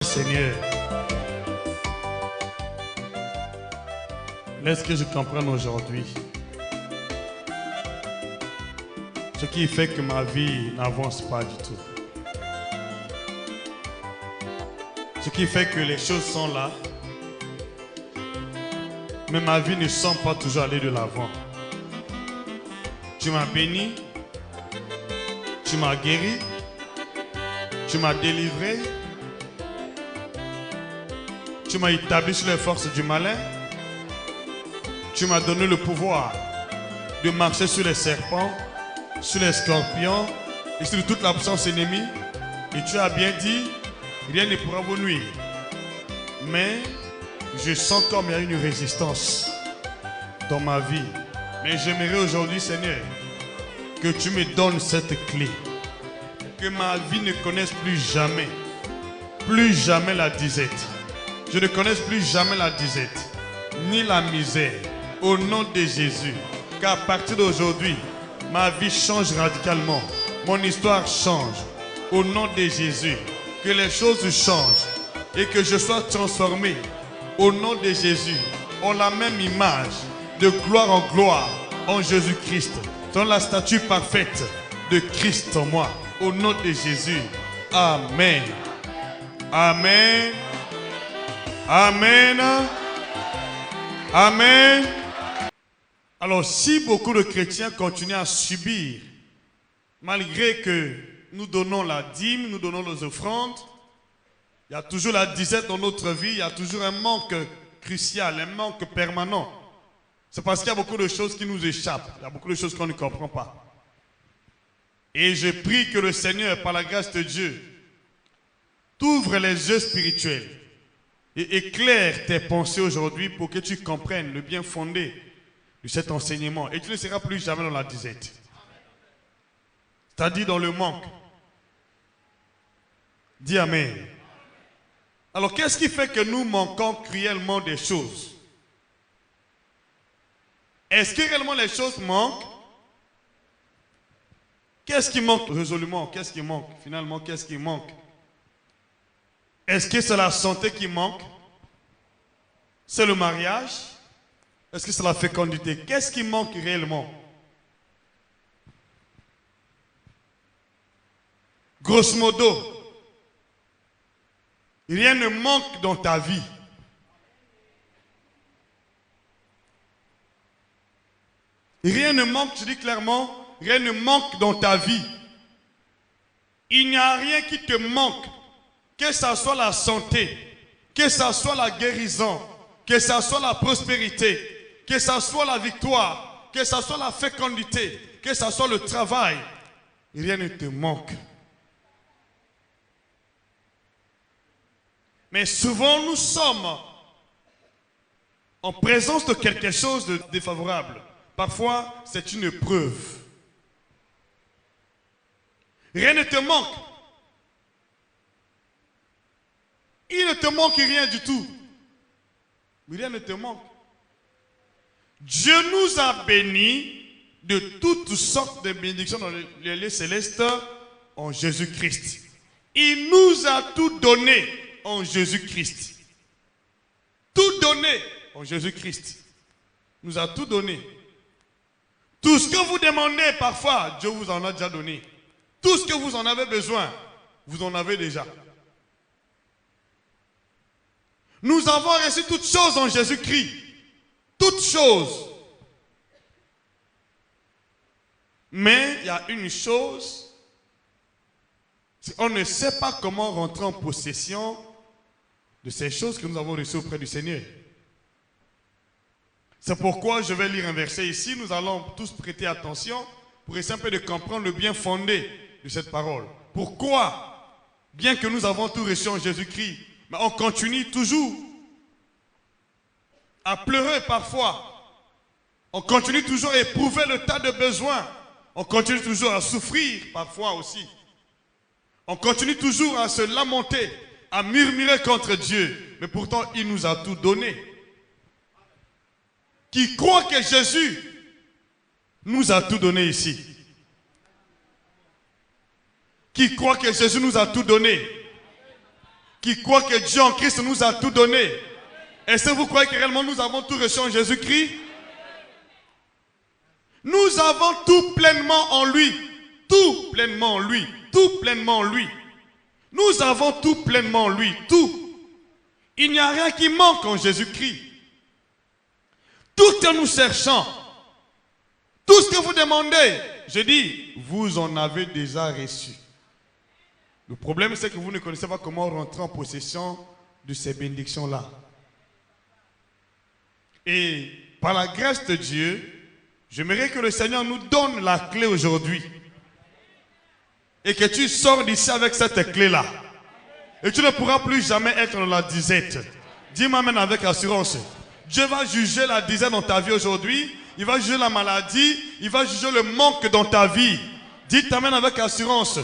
Seigneur, laisse que je comprenne aujourd'hui ce qui fait que ma vie n'avance pas du tout. Ce qui fait que les choses sont là, mais ma vie ne semble pas toujours aller de l'avant. Tu m'as béni, tu m'as guéri, tu m'as délivré, tu m'as établi sur les forces du malin, tu m'as donné le pouvoir de marcher sur les serpents, sur les scorpions et sur toute la puissance ennemie. Et tu as bien dit, rien ne pourra vous nuire. Mais je sens comme il y a une résistance dans ma vie. Mais j'aimerais aujourd'hui, Seigneur, que tu me donnes cette clé. Que ma vie ne connaisse plus jamais la disette. Je ne connaisse plus jamais la disette, ni la misère, au nom de Jésus. Qu'à partir d'aujourd'hui, ma vie change radicalement. Mon histoire change, au nom de Jésus. Que les choses changent et que je sois transformé, au nom de Jésus, en la même image, de gloire en gloire, en Jésus-Christ, dans la statue parfaite de Christ en moi, au nom de Jésus. Amen. Amen. Amen. Amen. Alors, si beaucoup de chrétiens continuent à subir, malgré que nous donnons la dîme, nous donnons les offrandes, il y a toujours la disette dans notre vie, il y a toujours un manque crucial, un manque permanent. C'est parce qu'il y a beaucoup de choses qui nous échappent, il y a beaucoup de choses qu'on ne comprend pas. Et je prie que le Seigneur, par la grâce de Dieu, t'ouvre les yeux spirituels et éclaire tes pensées aujourd'hui pour que tu comprennes le bien fondé de cet enseignement. Et tu ne seras plus jamais dans la disette. C'est-à-dire dans le manque. Dis Amen. Alors qu'est-ce qui fait que nous manquons cruellement des choses? Est-ce que réellement les choses manquent? Qu'est-ce qui manque résolument? Qu'est-ce qui manque? Finalement, qu'est-ce qui manque? Est-ce que c'est la santé qui manque? C'est le mariage? Est-ce que c'est la fécondité? Qu'est-ce qui manque réellement? Grosso modo, rien ne manque dans ta vie. Rien ne manque, je dis clairement, rien ne manque dans ta vie. Il n'y a rien qui te manque. Que ce soit la santé, que ce soit la guérison, que ce soit la prospérité, que ce soit la victoire, que ce soit la fécondité, que ce soit le travail, rien ne te manque. Mais souvent nous sommes en présence de quelque chose de défavorable. Parfois c'est une preuve. Rien ne te manque. Il ne te manque rien du tout. Rien ne te manque. Dieu nous a bénis de toutes sortes de bénédictions dans les lieux célestes en Jésus-Christ. Il nous a tout donné en Jésus-Christ. Tout donné en Jésus-Christ. Il nous a tout donné. Tout ce que vous demandez parfois, Dieu vous en a déjà donné. Tout ce que vous en avez besoin, vous en avez déjà. Nous avons reçu toutes choses en Jésus-Christ. Toutes choses. Mais il y a une chose, on ne sait pas comment rentrer en possession de ces choses que nous avons reçues auprès du Seigneur. C'est pourquoi je vais lire un verset ici. Nous allons tous prêter attention pour essayer un peu de comprendre le bien fondé de cette parole. Pourquoi, bien que nous avons tout reçu en Jésus-Christ, mais on continue toujours à pleurer parfois. On continue toujours à éprouver le tas de besoins. On continue toujours à souffrir parfois aussi. On continue toujours à se lamenter, à murmurer contre Dieu. Mais pourtant, il nous a tout donné. Qui croit que Jésus nous a tout donné ici? Qui croit que Jésus nous a tout donné? qui croient que Dieu en Christ nous a tout donné. Est-ce que vous croyez que réellement nous avons tout reçu en Jésus-Christ? Nous avons tout pleinement en lui. Tout pleinement en lui. Tout pleinement en lui. Nous avons tout pleinement en lui. Tout. Il n'y a rien qui manque en Jésus-Christ. Tout que nous cherchons, tout ce que vous demandez, je dis, vous en avez déjà reçu. Le problème, c'est que vous ne connaissez pas comment rentrer en possession de ces bénédictions-là. Et par la grâce de Dieu, j'aimerais que le Seigneur nous donne la clé aujourd'hui. Et que tu sors d'ici avec cette clé-là. Et tu ne pourras plus jamais être dans la disette. Dis-moi maintenant avec assurance. Dieu va juger la disette dans ta vie aujourd'hui. Il va juger la maladie. Il va juger le manque dans ta vie. Dis-moi avec assurance.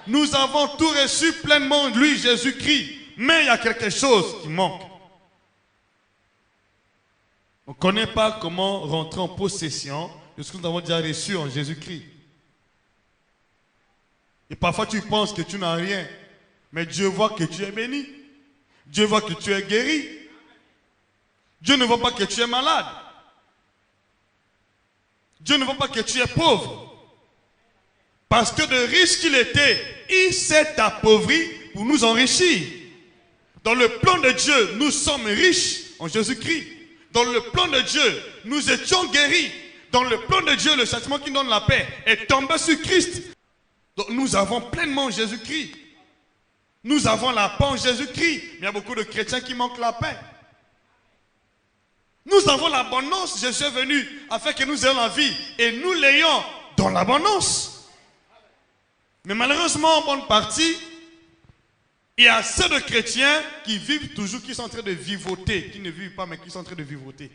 Nous avons tout reçu pleinement de lui, Jésus-Christ. Mais il y a quelque chose qui manque. On ne connaît pas comment rentrer en possession de ce que nous avons déjà reçu en Jésus-Christ. Et parfois tu penses que tu n'as rien. Mais Dieu voit que tu es béni. Dieu voit que tu es guéri. Dieu ne voit pas que tu es malade. Dieu ne voit pas que tu es pauvre. Parce que de riche qu'il était, il s'est appauvri pour nous enrichir. Dans le plan de Dieu, nous sommes riches en Jésus-Christ. Dans le plan de Dieu, nous étions guéris. Dans le plan de Dieu, le châtiment qui donne la paix est tombé sur Christ. Donc nous avons pleinement Jésus-Christ. Nous avons la paix en Jésus-Christ. Mais il y a beaucoup de chrétiens qui manquent la paix. Nous avons l'abondance. Jésus est venu afin que nous ayons la vie. Et nous l'ayons dans l'abondance. Mais malheureusement, en bonne partie, il y a assez de chrétiens qui vivent toujours, qui sont en train de vivoter. Qui ne vivent pas, mais qui sont en train de vivoter.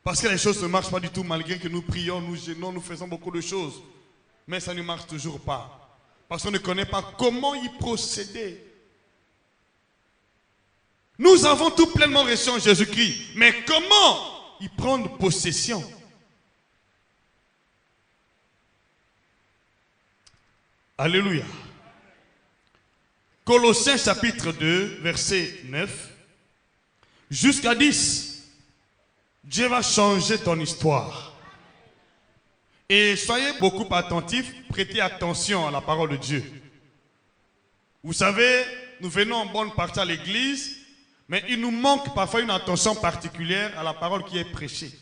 Parce que les choses ne marchent pas du tout, malgré que nous prions, nous gênons, nous faisons beaucoup de choses. Mais ça ne marche toujours pas. Parce qu'on ne connaît pas comment y procéder. Nous avons tout pleinement reçu en Jésus-Christ. Mais comment y prendre possession? Alléluia. Colossiens chapitre 2, verset 9 jusqu'à 10. Dieu va changer ton histoire. Et soyez beaucoup attentifs, prêtez attention à la parole de Dieu. Vous savez, nous venons en bonne partie à l'église, mais il nous manque parfois une attention particulière à la parole qui est prêchée.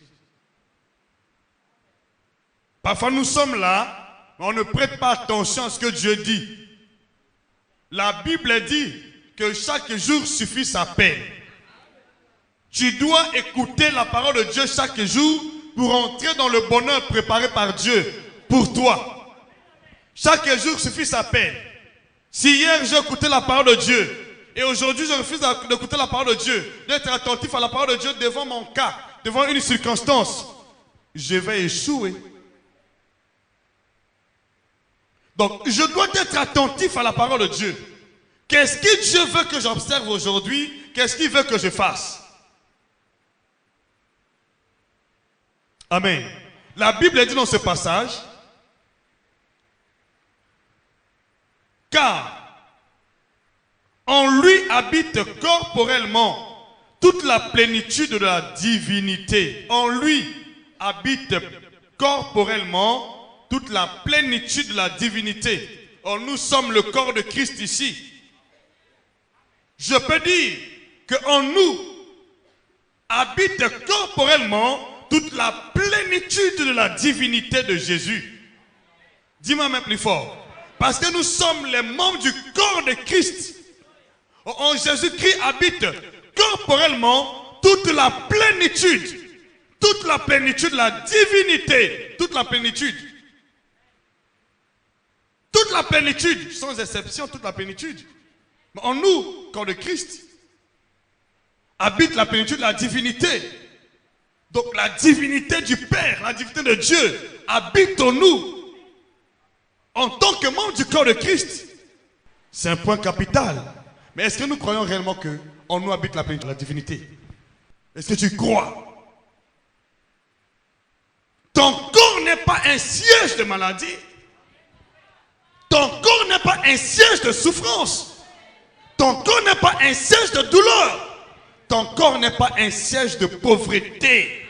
Parfois nous sommes là, mais on ne prête pas attention à ce que Dieu dit. La Bible dit que chaque jour suffit sa peine. Tu dois écouter la parole de Dieu chaque jour pour entrer dans le bonheur préparé par Dieu pour toi. Chaque jour suffit sa peine. Si hier j'ai écouté la parole de Dieu et aujourd'hui je refuse d'écouter la parole de Dieu, d'être attentif à la parole de Dieu devant mon cas, devant une circonstance, je vais échouer. Donc je dois être attentif à la parole de Dieu. Qu'est-ce que Dieu veut que j'observe aujourd'hui? Qu'est-ce qu'il veut que je fasse? Amen. La Bible dit dans ce passage, car en lui habite corporellement toute la plénitude de la divinité. En lui habite corporellement toute la plénitude de la divinité. Or, nous sommes le corps de Christ ici. Je peux dire qu'en nous habite corporellement toute la plénitude de la divinité de Jésus. Dis-moi même plus fort. Parce que nous sommes les membres du corps de Christ. En Jésus-Christ habite corporellement toute la plénitude. Toute la plénitude de la divinité. Toute la plénitude. Toute la plénitude. Sans exception, toute la plénitude. Mais en nous, corps de Christ, habite la plénitude de la divinité. Donc la divinité du Père, la divinité de Dieu habite en nous. En tant que membre du corps de Christ. C'est un point capital. Mais est-ce que nous croyons réellement qu'en nous habite la plénitude de la divinité? Est-ce que tu crois? Ton corps n'est pas un siège de maladie. Ton corps n'est pas un siège de souffrance. Ton corps n'est pas un siège de douleur. Ton corps n'est pas un siège de pauvreté.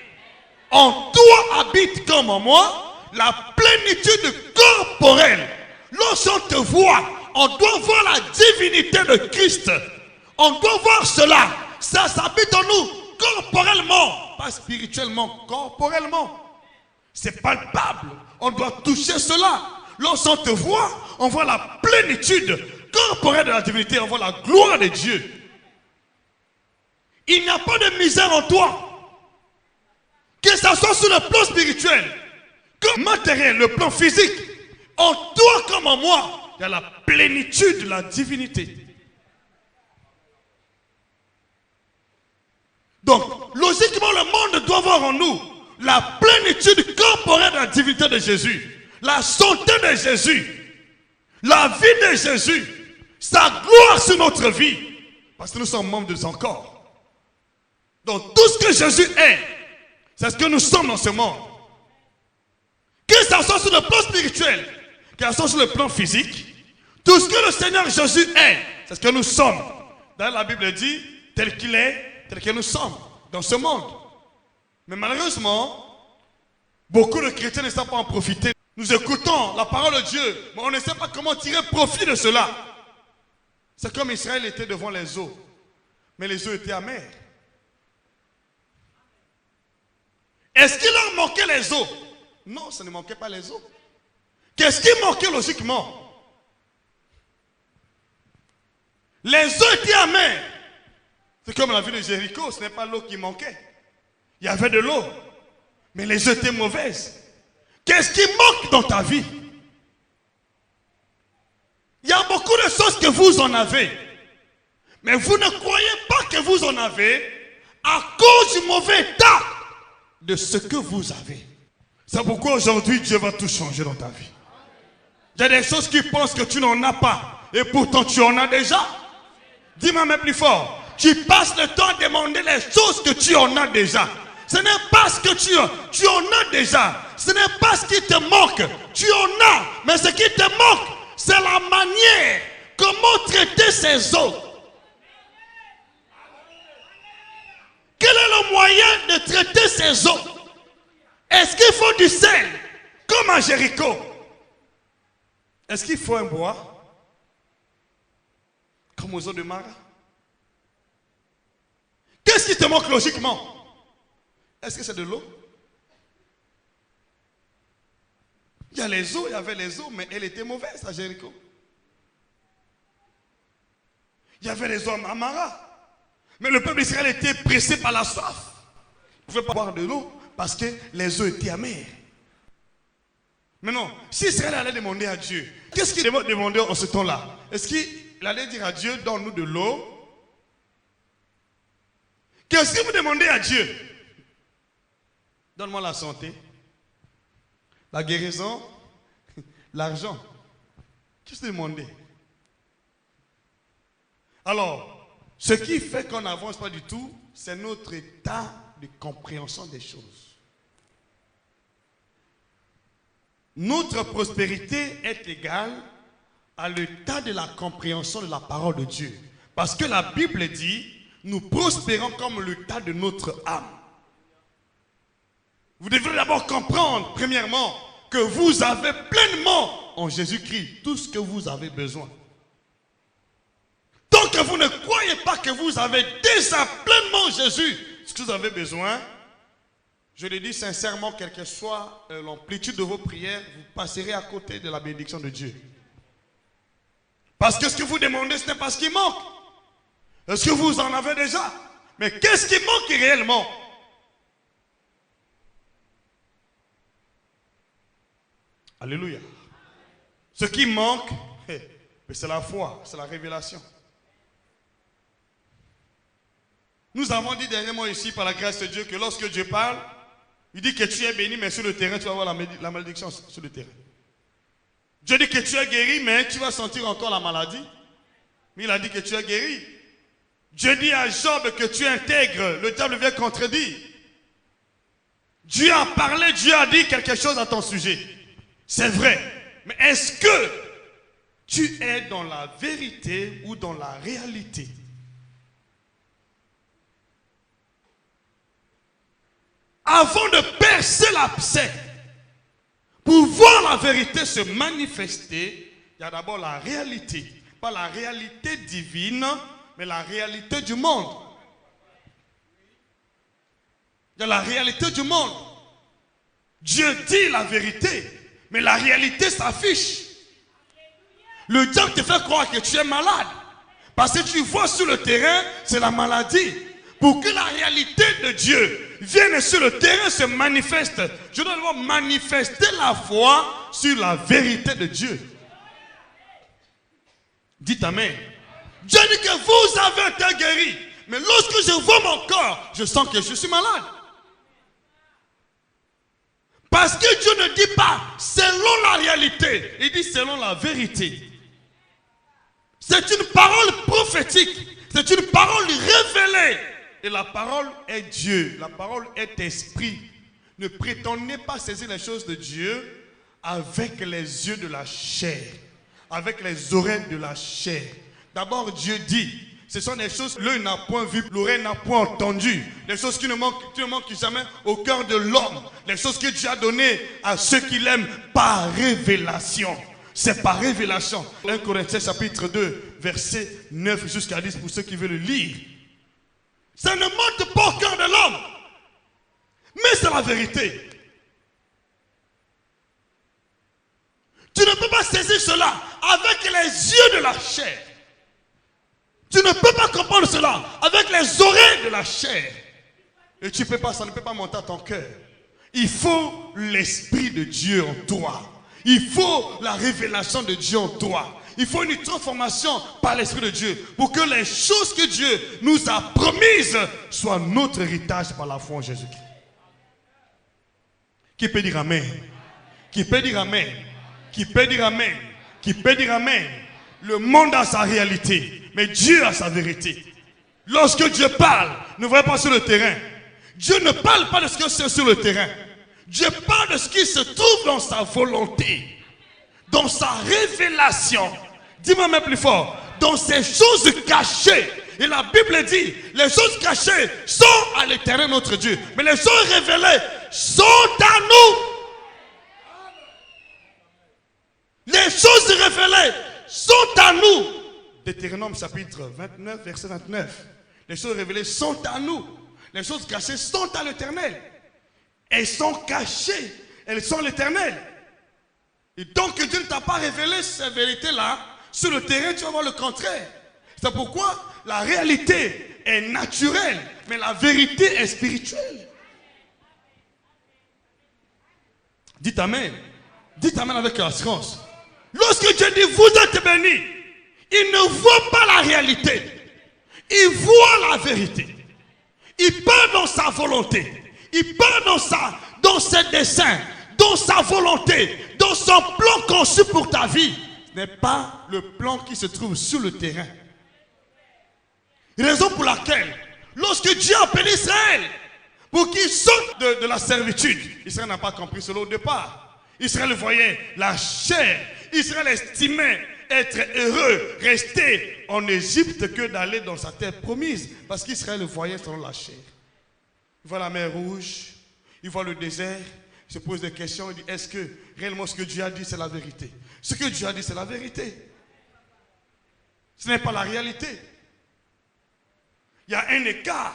En toi habite comme en moi la plénitude corporelle. Lorsqu'on te voit, on doit voir la divinité de Christ. On doit voir cela. Ça s'habite en nous corporellement, pas spirituellement, corporellement. C'est palpable. On doit toucher cela. Lorsqu'on te voit, on voit la plénitude corporelle de la divinité. On voit la gloire de Dieu. Il n'y a pas de misère en toi. Que ce soit sur le plan spirituel, comme matériel, le plan physique. En toi comme en moi, il y a la plénitude de la divinité. Donc, logiquement, le monde doit voir en nous la plénitude corporelle de la divinité de Jésus, la santé de Jésus, la vie de Jésus, sa gloire sur notre vie, parce que nous sommes membres de son corps. Donc, tout ce que Jésus est, c'est ce que nous sommes dans ce monde. Que ça soit sur le plan spirituel, que ça soit sur le plan physique, tout ce que le Seigneur Jésus est, c'est ce que nous sommes. D'ailleurs, la Bible dit, tel qu'il est, tel que nous sommes dans ce monde. Mais malheureusement, beaucoup de chrétiens ne savent pas en profiter. Nous écoutons la parole de Dieu, mais on ne sait pas comment tirer profit de cela. C'est comme Israël était devant les eaux, mais les eaux étaient amères. Est-ce qu'il leur manquait les eaux? Non, ça ne manquait pas les eaux. Qu'est-ce qui manquait logiquement? Les eaux étaient amères. C'est comme la ville de Jéricho, ce n'est pas l'eau qui manquait. Il y avait de l'eau, mais les eaux étaient mauvaises. Qu'est-ce qui manque dans ta vie? Il y a beaucoup de choses que vous en avez, mais vous ne croyez pas que vous en avez à cause du mauvais état de ce que vous avez. C'est pourquoi aujourd'hui Dieu va tout changer dans ta vie. Il y a des choses qui pensent que tu n'en as pas, et pourtant tu en as déjà. Dis-moi même plus fort. Tu passes le temps à demander les choses que tu en as déjà. Ce n'est pas ce que tu en as déjà. Ce n'est pas ce qui te manque. Tu en as. Mais ce qui te manque, c'est la manière. Comment traiter ces eaux. Quel est le moyen de traiter ces eaux? Est-ce qu'il faut du sel? Comme à Jéricho. Est-ce qu'il faut un bois? Comme aux eaux de Mara? Qu'est-ce qui te manque logiquement? Est-ce que c'est de l'eau? Il y a les eaux, il y avait les eaux, mais elles étaient mauvaises à Jéricho. Il y avait les eaux à Mara. Mais le peuple d'Israël était pressé par la soif. Il ne pouvait pas boire de l'eau parce que les eaux étaient amères. Mais non, si Israël allait demander à Dieu, qu'est-ce qu'il demandait en ce temps-là? Est-ce qu'il allait dire à Dieu, donne-nous de l'eau? Qu'est-ce que vous demandez à Dieu? Donne-moi la santé, la guérison, l'argent. Qu'est-ce que vous demandez? Alors, ce qui fait qu'on n'avance pas du tout, c'est notre état de compréhension des choses. Notre prospérité est égale à l'état de la compréhension de la parole de Dieu. Parce que la Bible dit, nous prospérons comme l'état de notre âme. Vous devrez d'abord comprendre, premièrement, que vous avez pleinement en Jésus-Christ tout ce que vous avez besoin. Tant que vous ne croyez pas que vous avez déjà pleinement en Jésus ce que vous avez besoin, je le dis sincèrement, quelle que soit l'amplitude de vos prières, vous passerez à côté de la bénédiction de Dieu. Parce que ce que vous demandez, ce n'est pas ce qui manque. Est-ce que vous en avez déjà? Mais qu'est-ce qui manque réellement? Alléluia. Ce qui manque, c'est la foi, c'est la révélation. Nous avons dit dernièrement ici, par la grâce de Dieu, que lorsque Dieu parle, il dit que tu es béni, mais sur le terrain, tu vas avoir la malédiction sur le terrain. Dieu dit que tu es guéri, mais tu vas sentir encore la maladie. Mais il a dit que tu es guéri. Dieu dit à Job que tu es intègre, le diable vient contredire. Dieu a parlé, Dieu a dit quelque chose à ton sujet. C'est vrai. Mais est-ce que Tu es dans la vérité ou dans la réalité? Avant de percer l'abcès, pour voir la vérité se manifester, il y a d'abord la réalité. Pas la réalité divine, mais la réalité du monde. Il y a la réalité du monde. Dieu dit la vérité, mais la réalité s'affiche. Le diable te fait croire que tu es malade. Parce que tu vois sur le terrain, c'est la maladie. Pour que la réalité de Dieu vienne sur le terrain, se manifeste. Je dois d'abord manifester la foi sur la vérité de Dieu. Dites Amen. Dieu dit que vous avez été guéri. Mais lorsque je vois mon corps, je sens que je suis malade. Parce que Dieu ne dit pas selon la réalité. Il dit selon la vérité. C'est une parole prophétique. C'est une parole révélée. Et la parole est Dieu. La parole est esprit. Ne prétendez pas saisir les choses de Dieu avec les yeux de la chair. Avec les oreilles de la chair. D'abord, Dieu dit, ce sont des choses que l'œil n'a point vu, l'oreille n'a point entendu. Des choses qui ne manquent jamais au cœur de l'homme. Les choses que Dieu a données à ceux qui l'aiment par révélation. C'est par révélation. 1 Corinthiens chapitre 2, verset 9 jusqu'à 10 pour ceux qui veulent le lire. Ça ne monte pas au cœur de l'homme. Mais c'est la vérité. Tu ne peux pas saisir cela avec les yeux de la chair. Tu ne peux pas comprendre cela avec les oreilles de la chair. Et tu peux pas, ça ne peut pas monter à ton cœur. Il faut l'Esprit de Dieu en toi. Il faut la révélation de Dieu en toi. Il faut une transformation par l'Esprit de Dieu pour que les choses que Dieu nous a promises soient notre héritage par la foi en Jésus-Christ. Qui peut dire Amen? Qui peut dire Amen? Qui peut dire Amen? Qui peut dire Amen? Le monde a sa réalité, mais Dieu a sa vérité. Lorsque Dieu parle, ne voyez pas sur le terrain. Dieu ne parle pas de ce que c'est sur le terrain. Dieu parle de ce qui se trouve dans sa volonté, dans sa révélation. Dis-moi même plus fort, dans ces choses cachées. Et la Bible dit, les choses cachées sont à l'Éternel notre Dieu. Mais les choses révélées sont à nous. Les choses révélées sont à nous. Deutéronome chapitre 29, verset 29. Les choses révélées sont à nous. Les choses cachées sont à l'Éternel. Elles sont cachées. Elles sont à l'Éternel. Et donc Dieu ne t'a pas révélé ces vérités-là. Sur le terrain, tu vas voir le contraire. C'est pourquoi la réalité est naturelle, mais la vérité est spirituelle. Dites Amen. Dites Amen avec assurance. Lorsque Dieu dit vous êtes bénis, il ne voit pas la réalité. Il voit la vérité. Il part dans sa volonté. Il part dans ses desseins, dans sa volonté, dans son plan conçu pour ta vie. Ce n'est pas le plan qui se trouve sur le terrain. Raison pour laquelle, lorsque Dieu a appelé Israël pour qu'il sorte de la servitude, Israël n'a pas compris cela au départ. Israël voyait la chair. Israël estimait être heureux, rester en Égypte que d'aller dans sa terre promise. Parce qu'Israël voyait selon la chair. Il voit la mer rouge, il voit le désert, il se pose des questions, il dit, est-ce que réellement ce que Dieu a dit c'est la vérité? Ce que Dieu a dit c'est la vérité. Ce n'est pas la réalité. Il y a un écart,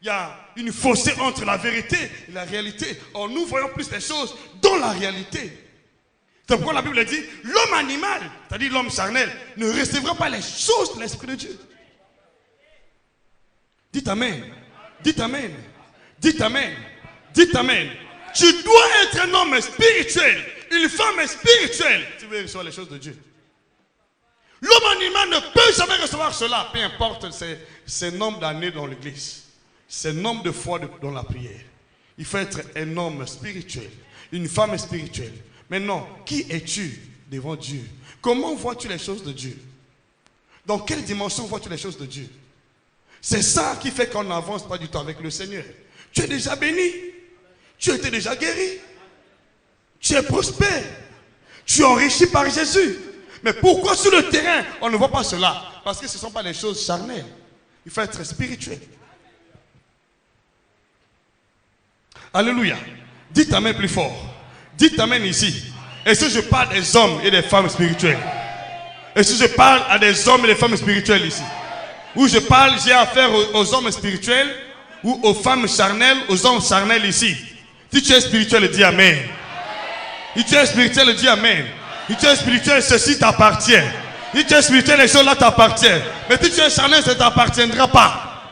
il y a une fossé entre la vérité et la réalité. Or nous voyons plus les choses dans la réalité. C'est pourquoi la Bible dit, l'homme animal, c'est-à-dire l'homme charnel, ne recevra pas les choses de l'Esprit de Dieu. Dites Amen. Dites Amen. Dites Amen. Dites Amen. Tu dois être un homme spirituel, une femme spirituelle, si vous voulez recevoir les choses de Dieu. L'homme animal ne peut jamais recevoir cela, peu importe ses nombres d'années dans l'église, ses nombres de fois dans la prière. Il faut être un homme spirituel, une femme spirituelle. Maintenant, qui es-tu devant Dieu? Comment vois-tu les choses de Dieu? Dans quelle dimension vois-tu les choses de Dieu? C'est ça qui fait qu'on n'avance pas du tout avec le Seigneur. Tu es déjà béni. Tu étais déjà guéri. Tu es prospère. Tu es enrichi par Jésus. Mais pourquoi sur le terrain, on ne voit pas cela? Parce que ce ne sont pas des choses charnelles. Il faut être spirituel. Alléluia. Dites amen plus fort. Dites amen ici. Et si je parle des hommes et des femmes spirituelles? Et si je parle à des hommes et des femmes spirituelles ici? Ou je parle, j'ai affaire aux hommes spirituels ou aux femmes charnelles, aux hommes charnels ici? Si tu es spirituel, dis amen. Si tu es spirituel, dis amen. Si tu es spirituel, ceci t'appartient. Si tu es spirituel, les choses là t'appartiennent. Mais si tu es charnel, ça ne t'appartiendra pas.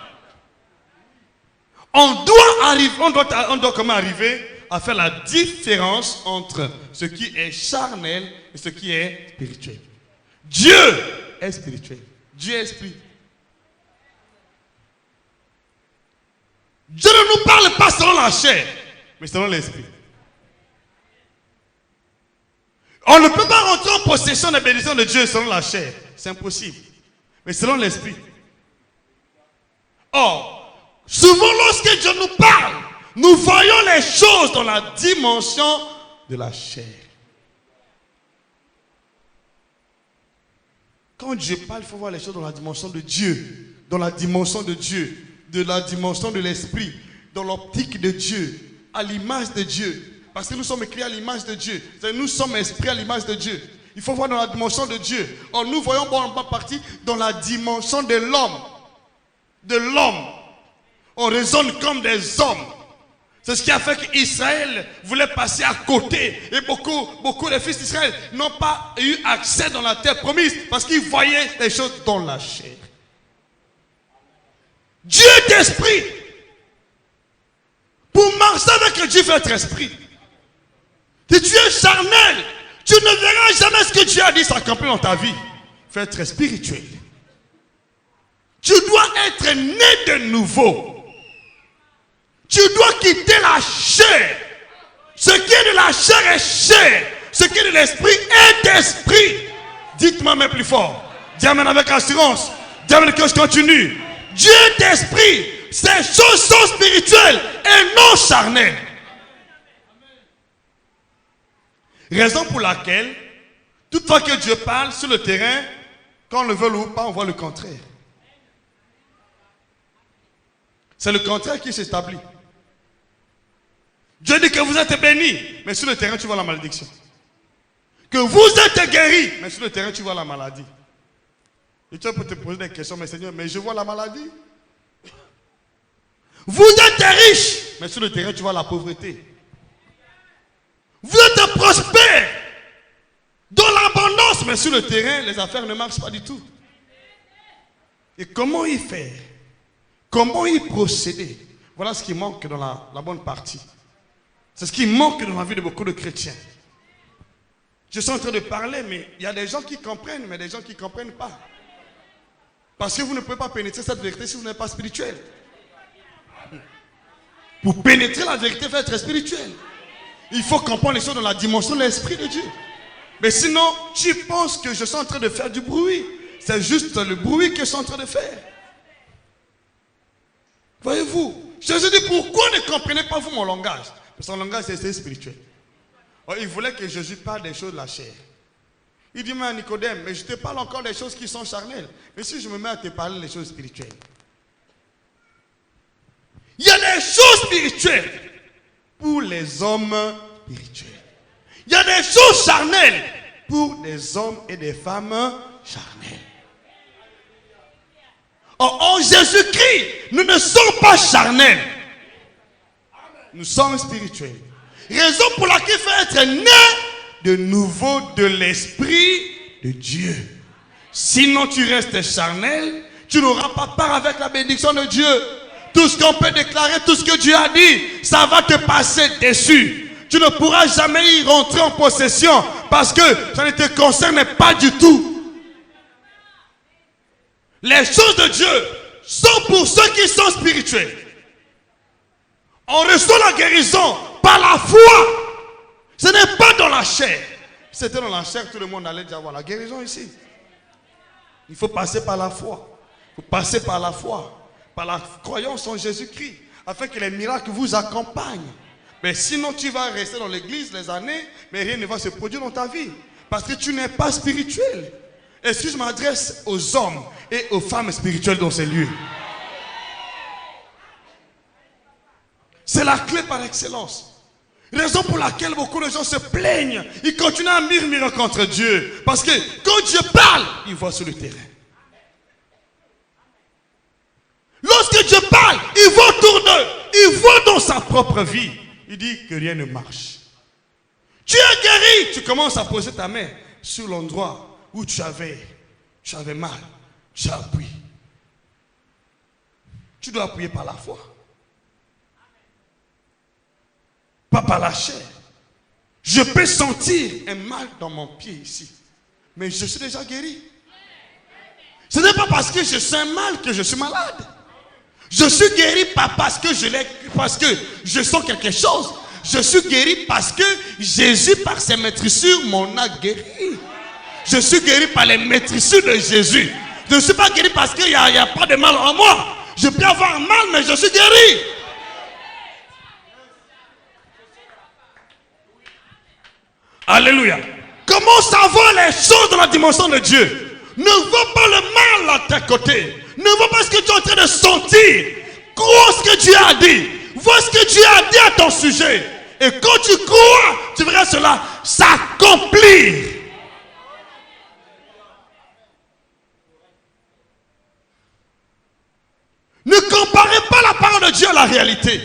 On doit comment arriver à faire la différence entre ce qui est charnel et ce qui est spirituel. Dieu est spirituel. Dieu est esprit. Dieu ne nous parle pas selon la chair, mais selon l'esprit. On ne peut pas rentrer en possession des bénédictions de Dieu selon la chair. C'est impossible. Mais selon l'esprit. Or, souvent lorsque Dieu nous parle, nous voyons les choses dans la dimension de la chair. Quand Dieu parle, il faut voir les choses dans la dimension de Dieu. Dans la dimension de Dieu. De la dimension de l'esprit. Dans l'optique de Dieu. À l'image de Dieu. Parce que nous sommes créés à l'image de Dieu. Nous sommes esprits à l'image de Dieu. Il faut voir dans la dimension de Dieu. Or, nous voyons en bas partie dans la dimension de l'homme. De l'homme. On raisonne comme des hommes. C'est ce qui a fait qu'Israël voulait passer à côté. Et beaucoup de fils d'Israël n'ont pas eu accès dans la terre promise parce qu'ils voyaient les choses dans la chair. Dieu est esprit. Pour marcher avec Dieu, il faut être esprit. Si tu es charnel, tu ne verras jamais ce que Dieu a dit s'accomplir dans ta vie. Il faut être spirituel. Tu dois être né de nouveau. Tu dois quitter la chair. Ce qui est de la chair est chair. Ce qui est de l'esprit est esprit. Dites-moi même plus fort. Dis amen avec assurance. Dis amen que je continue. Dieu est esprit. Ces choses sont spirituelles et non charnelles. Raison pour laquelle, toutefois que Dieu parle sur le terrain, quand on le veut ou pas, on voit le contraire. C'est le contraire qui s'établit. Dieu dit que vous êtes bénis, mais sur le terrain, tu vois la malédiction. Que vous êtes guéris, mais sur le terrain, tu vois la maladie. Et tu peux te poser des questions, mais Seigneur, mais je vois la maladie. Vous êtes riche, mais sur le terrain, tu vois la pauvreté. Vous êtes prospère dans l'abondance, mais sur le terrain, les affaires ne marchent pas du tout. Et comment y faire? Comment y procéder? Voilà ce qui manque dans la bonne partie. C'est ce qui manque dans la vie de beaucoup de chrétiens. Je suis en train de parler, mais il y a des gens qui comprennent, mais des gens qui ne comprennent pas. Parce que vous ne pouvez pas pénétrer cette vérité si vous n'êtes pas spirituel. Pour pénétrer la vérité, il faut être spirituel. Il faut comprendre les choses dans la dimension de l'esprit de Dieu. Mais sinon, tu penses que je suis en train de faire du bruit. C'est juste le bruit que je suis en train de faire. Voyez-vous, Jésus dit, pourquoi ne comprenez pas vous mon langage? Parce que son langage c'est spirituel. Alors, il voulait que Jésus parle des choses de la chair. Il dit, mais à Nicodème, mais je te parle encore des choses qui sont charnelles. Mais si je me mets à te parler des choses spirituelles. Il y a des choses spirituelles pour les hommes spirituels. Il y a des choses charnelles pour des hommes et des femmes charnelles. En Jésus-Christ, nous ne sommes pas charnels. Nous sommes spirituels. Raison pour laquelle il faut être né de nouveau de l'esprit de Dieu. Sinon tu restes charnel, tu n'auras pas part avec la bénédiction de Dieu. Tout ce qu'on peut déclarer, tout ce que Dieu a dit, ça va te passer dessus. Tu ne pourras jamais y rentrer en possession parce que ça ne te concerne pas du tout. Les choses de Dieu sont pour ceux qui sont spirituels. On reçoit la guérison par la foi. Ce n'est pas dans la chair. Si c'était dans la chair, tout le monde allait déjà avoir la guérison ici. Il faut passer par la foi. Il faut passer par la foi. Par la croyance en Jésus-Christ. Afin que les miracles vous accompagnent. Mais sinon, tu vas rester dans l'église les années, mais rien ne va se produire dans ta vie. Parce que tu n'es pas spirituel. Et si je m'adresse aux hommes et aux femmes spirituelles dans ces lieux, c'est la clé par excellence. Raison pour laquelle beaucoup de gens se plaignent. Ils continuent à murmurer contre Dieu. Parce que quand Dieu parle, il voit sur le terrain. Lorsque Dieu parle, il voit autour d'eux. Il voit dans sa propre vie. Il dit que rien ne marche. Tu es guéri. Tu commences à poser ta main sur l'endroit où tu avais mal. Tu appuies. Tu dois appuyer par la foi. Pas par la chair. Je peux sentir un mal dans mon pied ici. Mais je suis déjà guéri. Ce n'est pas parce que je sens mal que je suis malade. Je suis guéri pas parce que je sens quelque chose. Je suis guéri parce que Jésus, par ses maîtrissures, m'en a guéri. Je suis guéri par les maîtrissures de Jésus. Je ne suis pas guéri parce qu'il n'y a pas de mal en moi. Je peux avoir mal, mais je suis guéri. Alléluia. Comment savoir les choses dans la dimension de Dieu? Ne vois pas le mal à tes côtés. Ne vois pas ce que tu es en train de sentir. Crois ce que Dieu a dit. Vois ce que Dieu a dit à ton sujet. Et quand tu crois, tu verras cela s'accomplir. Ne comparez pas la parole de Dieu à la réalité.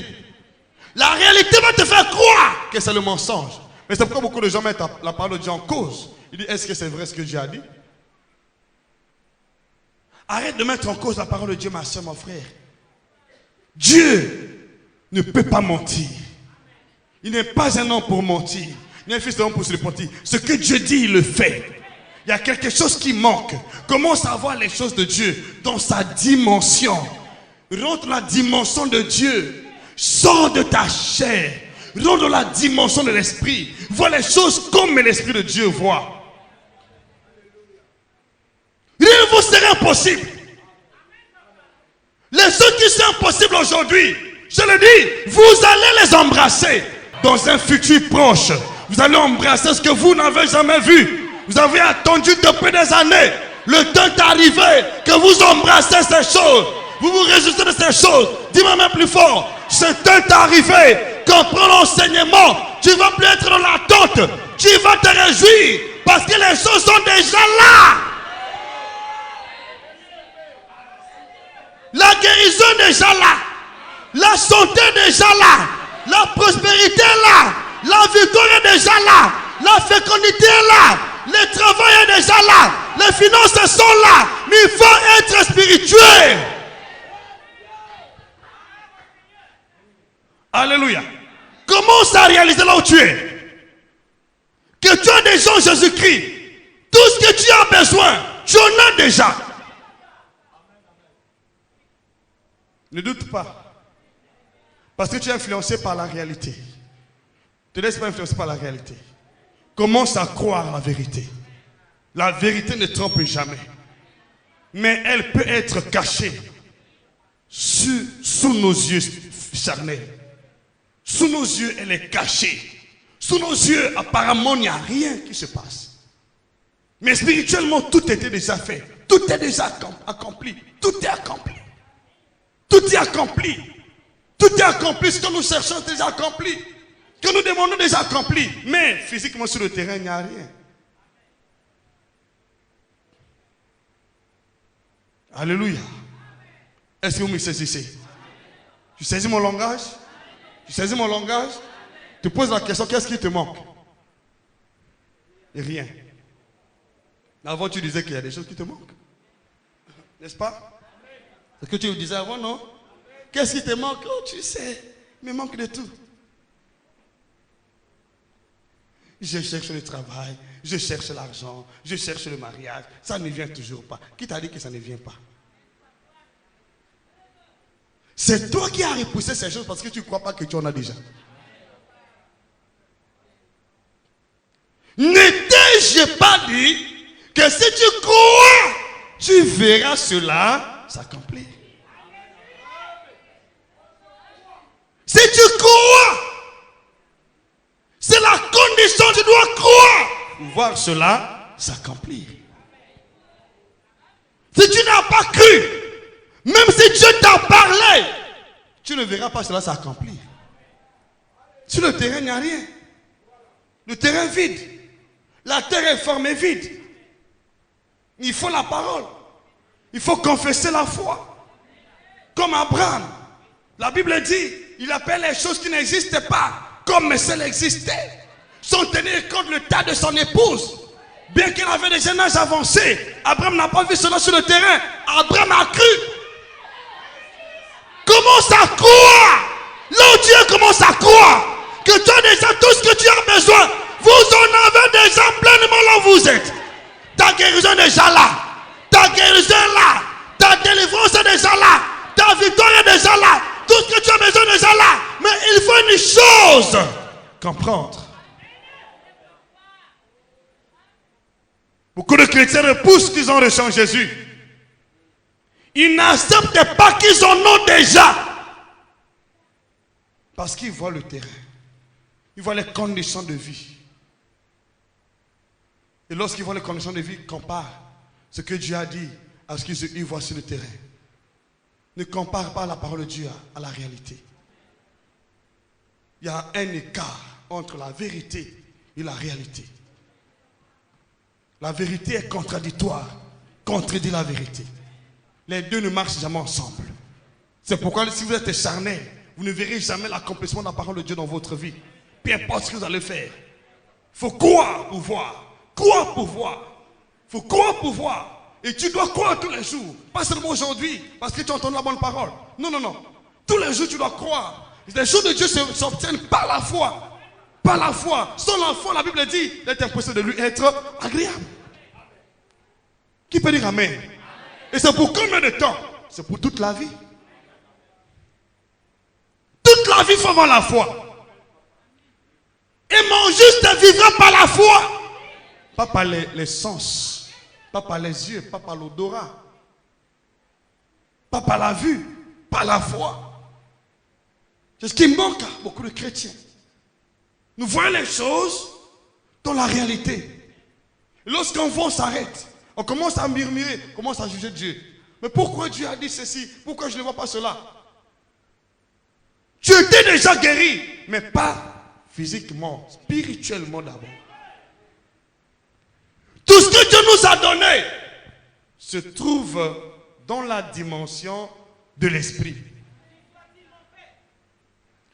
La réalité va te faire croire que c'est le mensonge. Mais c'est pourquoi beaucoup de gens mettent la parole de Dieu en cause. Ils disent, est-ce que c'est vrai ce que Dieu a dit? Arrête de mettre en cause la parole de Dieu, ma soeur, mon frère. Dieu ne peut pas mentir. Il n'est pas un homme pour mentir. Il n'est un fils d'homme pour se repentir. Ce que Dieu dit, il le fait. Il y a quelque chose qui manque. Commence à voir les choses de Dieu dans sa dimension. Rentre dans la dimension de Dieu. Sors de ta chair. Rentre dans la dimension de l'esprit. Vois les choses comme l'esprit de Dieu voit. Rien ne vous sera impossible. Les choses qui sont impossibles aujourd'hui, je le dis, vous allez les embrasser dans un futur proche. Vous allez embrasser ce que vous n'avez jamais vu. Vous avez attendu depuis des années. Le temps est arrivé que vous embrassez ces choses. Vous vous réjouissez de ces choses. Dis-moi même plus fort. Ce temps est arrivé. Comprends l'enseignement. Tu ne vas plus être dans l'attente. Tu vas te réjouir. Parce que les choses sont déjà là. La guérison est déjà là. La santé est déjà là. La prospérité est là. La victoire est déjà là. La fécondité est là. Le travail est déjà là. Les finances sont là. Mais il faut être spirituel. Alléluia. Commence à réaliser là où tu es. Que tu as déjà en Jésus-Christ. Tout ce que tu as besoin, tu en as déjà. Ne doute pas. Parce que tu es influencé par la réalité. Ne te laisse pas influencer par la réalité. Commence à croire la vérité. La vérité ne trompe jamais. Mais elle peut être cachée sous nos yeux charnels. Sous nos yeux, elle est cachée. Sous nos yeux, apparemment, il n'y a rien qui se passe. Mais spirituellement, tout était déjà fait. Tout est déjà accompli. Tout est accompli. Tout est accompli. Tout est accompli. Ce que nous cherchons est déjà accompli. Ce que nous demandons est déjà accompli. Mais physiquement sur le terrain, il n'y a rien. Alléluia. Est-ce que vous me saisissez? Tu saisis mon langage? Tu saisis mon langage? Tu poses la question, qu'est-ce qui te manque? Rien. Avant, tu disais qu'il y a des choses qui te manquent. N'est-ce pas? C'est ce que tu disais avant, non? Qu'est-ce qui te manque? Oh, tu sais, il me manque de tout. Je cherche le travail, je cherche l'argent, je cherche le mariage. Ça ne vient toujours pas. Qui t'a dit que ça ne vient pas? C'est toi qui as repoussé ces choses parce que tu ne crois pas que tu en as déjà. Ne t'ai-je pas dit que si tu crois, tu verras cela s'accomplir. Si tu crois, c'est la condition, tu dois croire. voir cela s'accomplir. Si tu n'as pas cru, même si Dieu t'a parlé, tu ne verras pas cela s'accomplir. Sur le terrain, il n'y a rien. Le terrain est vide. La terre est formée vide. Il faut la parole. Il faut confesser la foi. Comme Abraham. La Bible dit, il appelle les choses qui n'existent pas comme si elles existaient. Sans tenir compte le tas de son épouse. Bien qu'elle avait déjà un âge avancé, Abraham n'a pas vu cela sur le terrain. Abraham a cru. Commence à croire. Là où Dieu commence à croire que tu as déjà tout ce que tu as besoin. Vous en avez déjà pleinement là où vous êtes. Ta guérison est déjà là. Ta guérison est là. Ta délivrance est déjà là. Ta victoire est déjà là. Tout ce que tu as besoin est déjà là. Mais il faut une chose. Comprendre. Beaucoup de chrétiens repoussent qu'ils ont reçu en Jésus. Ils n'acceptent pas qu'ils en ont déjà. Parce qu'ils voient le terrain. Ils voient les conditions de vie. Et lorsqu'ils voient les conditions de vie, ils comparent ce que Dieu a dit à ce qu'ils voient sur le terrain. Ne compare pas la parole de Dieu à la réalité. Il y a un écart entre la vérité et la réalité. La vérité est contradictoire, contredit la vérité. Les deux ne marchent jamais ensemble. C'est pourquoi si vous êtes charnel, vous ne verrez jamais l'accomplissement de la parole de Dieu dans votre vie. Peu importe ce que vous allez faire. Il faut croire pour voir. Croire pour voir. Il faut croire pour voir. Et tu dois croire tous les jours. Pas seulement aujourd'hui, parce que tu entends la bonne parole. Non, non, non. Tous les jours, tu dois croire. Les choses de Dieu s'obtiennent par la foi. Par la foi. Sans la foi, la Bible dit, il est impossible de lui être agréable. Qui peut dire amen? Et c'est pour combien de temps? C'est pour toute la vie. Toute la vie, il faut avoir la foi. Et mon juste vivra par la foi. Pas par les sens. Pas par les yeux. Pas par l'odorat. Pas par la vue. Par la foi. C'est ce qui manque à beaucoup de chrétiens. Nous voyons les choses dans la réalité. Et lorsqu'on voit, on s'arrête. On commence à murmurer, on commence à juger Dieu. Mais pourquoi Dieu a dit ceci? Pourquoi je ne vois pas cela? Tu étais déjà guéri, mais pas physiquement, spirituellement d'abord. Tout ce que Dieu nous a donné se trouve dans la dimension de l'esprit.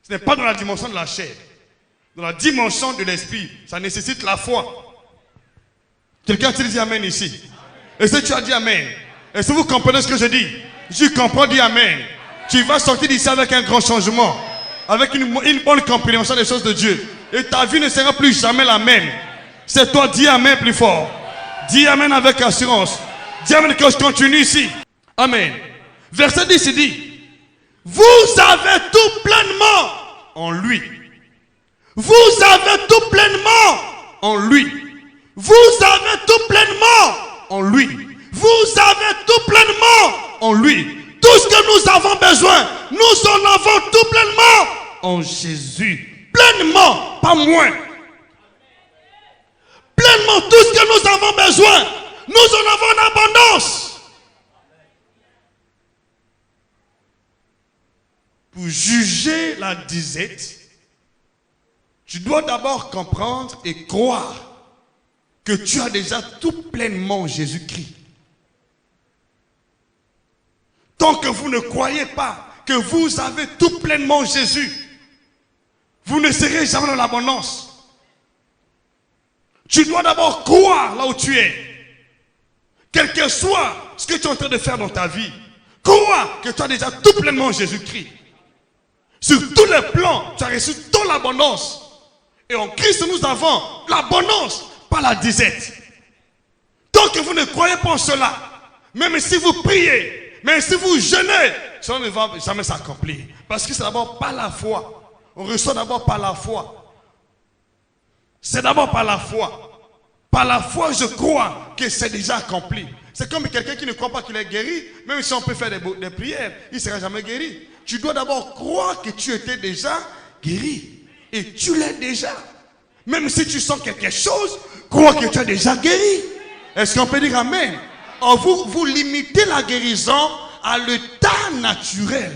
Ce n'est pas dans la dimension de la chair. Dans la dimension de l'esprit, ça nécessite la foi. Quelqu'un te dit amen ici? Est-ce que tu as dit amen? Est-ce que vous comprenez ce que je dis? Je comprends, dis amen. Tu vas sortir d'ici avec un grand changement. Avec une bonne compréhension des choses de Dieu. Et ta vie ne sera plus jamais la même. C'est toi, dis amen plus fort. Dis amen avec assurance. Dis amen que je continue ici. Amen. Verset 10 il dit, vous avez tout pleinement en lui. Vous avez tout pleinement en lui. Vous avez tout pleinement en lui. Vous avez tout pleinement en lui. Tout ce que nous avons besoin, nous en avons tout pleinement en Jésus. Pleinement, pas moins. Pleinement tout ce que nous avons besoin, nous en avons en abondance. Pour juger la disette, tu dois d'abord comprendre et croire que tu as déjà tout pleinement en Jésus-Christ. Tant que vous ne croyez pas que vous avez tout pleinement en Jésus, vous ne serez jamais dans l'abondance. Tu dois d'abord croire là où tu es. Quel que soit ce que tu es en train de faire dans ta vie, crois que tu as déjà tout pleinement en Jésus-Christ. Sur tous les plans, tu as reçu toute l'abondance. Et en Christ, nous avons l'abondance, pas la disette. Tant que vous ne croyez pas en cela, même si vous priez, même si vous jeûnez, cela ne va jamais s'accomplir. Parce que c'est d'abord par la foi. On reçoit d'abord par la foi. C'est d'abord par la foi. Par la foi, je crois que c'est déjà accompli. C'est comme quelqu'un qui ne croit pas qu'il est guéri. Même si on peut faire des prières, il ne sera jamais guéri. Tu dois d'abord croire que tu étais déjà guéri. Et tu l'es déjà. Même si tu sens quelque chose, crois que tu es déjà guéri. Est-ce qu'on peut dire amen? Or, vous limitez la guérison à l'état naturel